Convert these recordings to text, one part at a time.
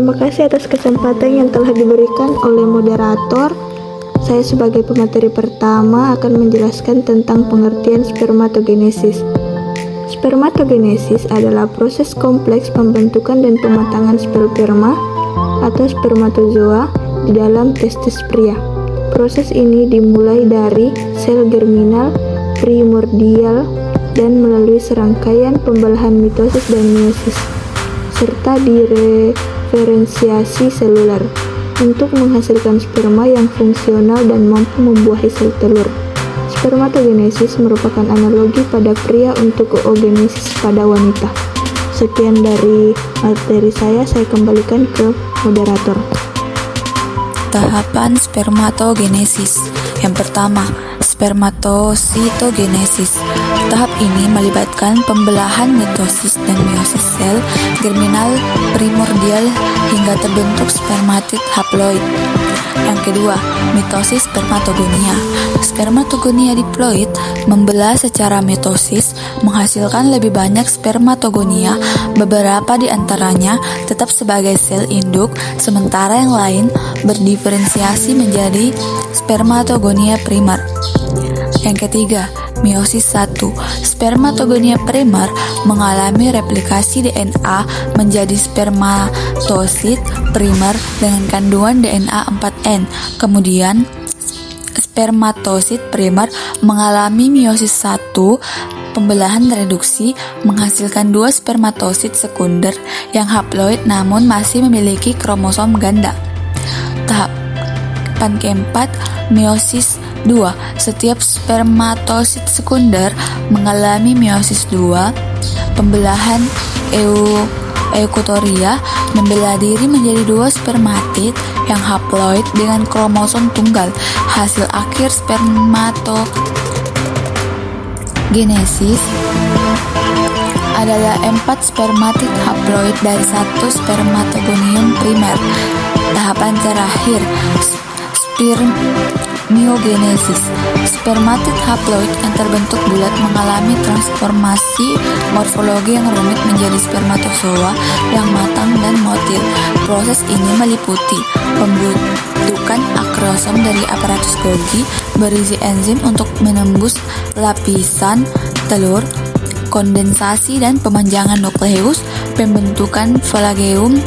Terima kasih atas kesempatan yang telah diberikan oleh moderator. Saya sebagai pemateri pertama akan menjelaskan tentang pengertian spermatogenesis. Spermatogenesis adalah proses kompleks pembentukan dan pematangan sperma atau spermatozoa di dalam testis pria. Proses ini dimulai dari sel germinal primordial dan melalui serangkaian pembelahan mitosis dan meiosis, serta diferensiasi seluler untuk menghasilkan sperma yang fungsional dan mampu membuahi sel telur. Spermatogenesis merupakan analogi pada pria untuk oogenesis pada wanita. Sekian dari materi saya kembalikan ke moderator. Tahapan spermatogenesis. Yang pertama, spermatositogenesis. Tahap ini melibatkan pembelahan mitosis dan meiosis sel germinal primordial hingga terbentuk spermatid haploid. Yang kedua, mitosis spermatogonia. Spermatogonia diploid membelah secara mitosis menghasilkan lebih banyak spermatogonia, beberapa di antaranya tetap sebagai sel induk, sementara yang lain berdiferensiasi menjadi spermatogonia primer. Yang ketiga, meiosis 1. Spermatogonia primer mengalami replikasi DNA menjadi spermatosit primer dengan kandungan DNA 4N. Kemudian, spermatosit primer mengalami meiosis 1, pembelahan reduksi menghasilkan 2 spermatosit sekunder yang haploid namun masih memiliki kromosom ganda. Tahapan keempat, meiosis 2. Setiap spermatosit sekunder mengalami meiosis 2, pembelahan eukaryotoria membelah diri menjadi 2 spermatid yang haploid dengan kromosom tunggal. Hasil akhir spermatogenesis adalah 4 spermatid haploid dari 1 spermatogonium primer. Tahapan terakhir, spermiogenesis. Spermatid haploid yang terbentuk bulat mengalami transformasi morfologi yang rumit menjadi spermatozoa yang matang dan motil. Proses ini meliputi pembentukan akrosom dari aparatus Golgi berisi enzim untuk menembus lapisan telur, kondensasi dan pemanjangan nukleus, pembentukan flageum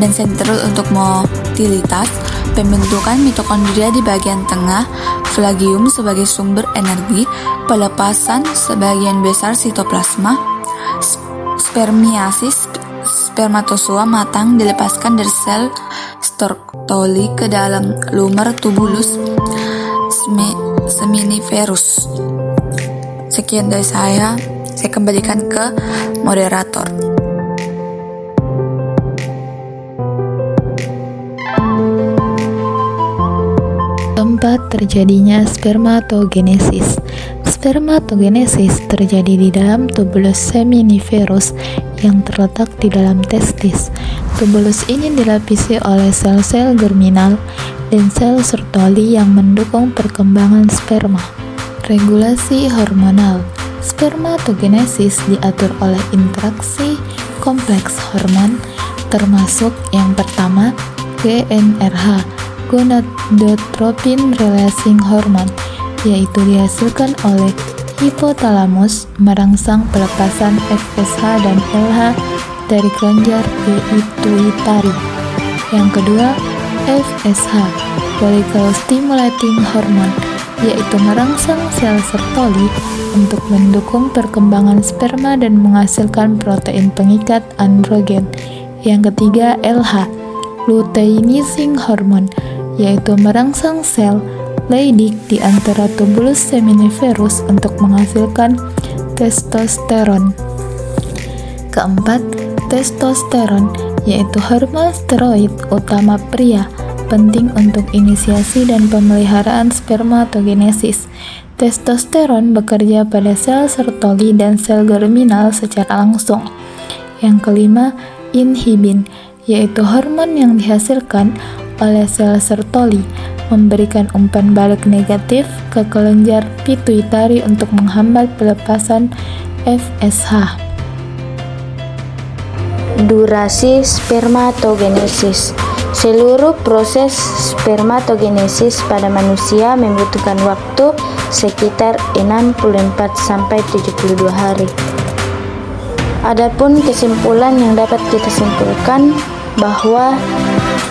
dan sentrol untuk motilitas, pembentukan mitokondria di bagian tengah, flageum sebagai sumber energi, pelepasan sebagian besar sitoplasma, spermiasis, spermatozoa matang dilepaskan dari sel Sertoli ke dalam lumer tubulus seminiferus. Sekian dari saya kembalikan ke moderator. Tempat terjadinya spermatogenesis. Spermatogenesis terjadi di dalam tubulus seminiferus yang terletak di dalam testis. Tubulus ini dilapisi oleh sel-sel germinal dan sel Sertoli yang mendukung perkembangan sperma. Regulasi hormonal. Spermatogenesis diatur oleh interaksi kompleks hormon, termasuk yang pertama, GnRH, gonadotropin releasing hormone, yaitu dihasilkan oleh hipotalamus merangsang pelepasan FSH dan LH dari kelenjar pituitari. Yang kedua, FSH, follicle stimulating hormone, yaitu merangsang sel Sertoli untuk mendukung perkembangan sperma dan menghasilkan protein pengikat androgen. Yang ketiga, LH, luteinizing hormone, yaitu merangsang sel Leydig di antara tubulus seminiferus untuk menghasilkan testosteron. Keempat, testosteron, yaitu hormon steroid utama pria, penting untuk inisiasi dan pemeliharaan spermatogenesis. Testosteron bekerja pada sel Sertoli dan sel germinal secara langsung. Yang kelima, inhibin, yaitu hormon yang dihasilkan oleh sel Sertoli, memberikan umpan balik negatif ke kelenjar pituitari untuk menghambat pelepasan FSH. Durasi spermatogenesis. Seluruh proses spermatogenesis pada manusia membutuhkan waktu sekitar 64-72 hari. Adapun kesimpulan yang dapat kita simpulkan bahwa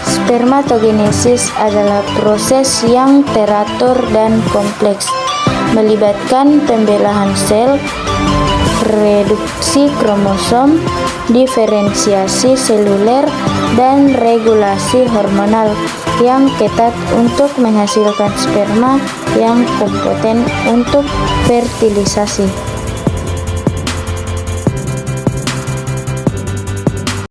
spermatogenesis adalah proses yang teratur dan kompleks, melibatkan pembelahan sel, reduksi kromosom, diferensiasi seluler, dan regulasi hormonal yang ketat untuk menghasilkan sperma yang kompeten untuk fertilisasi.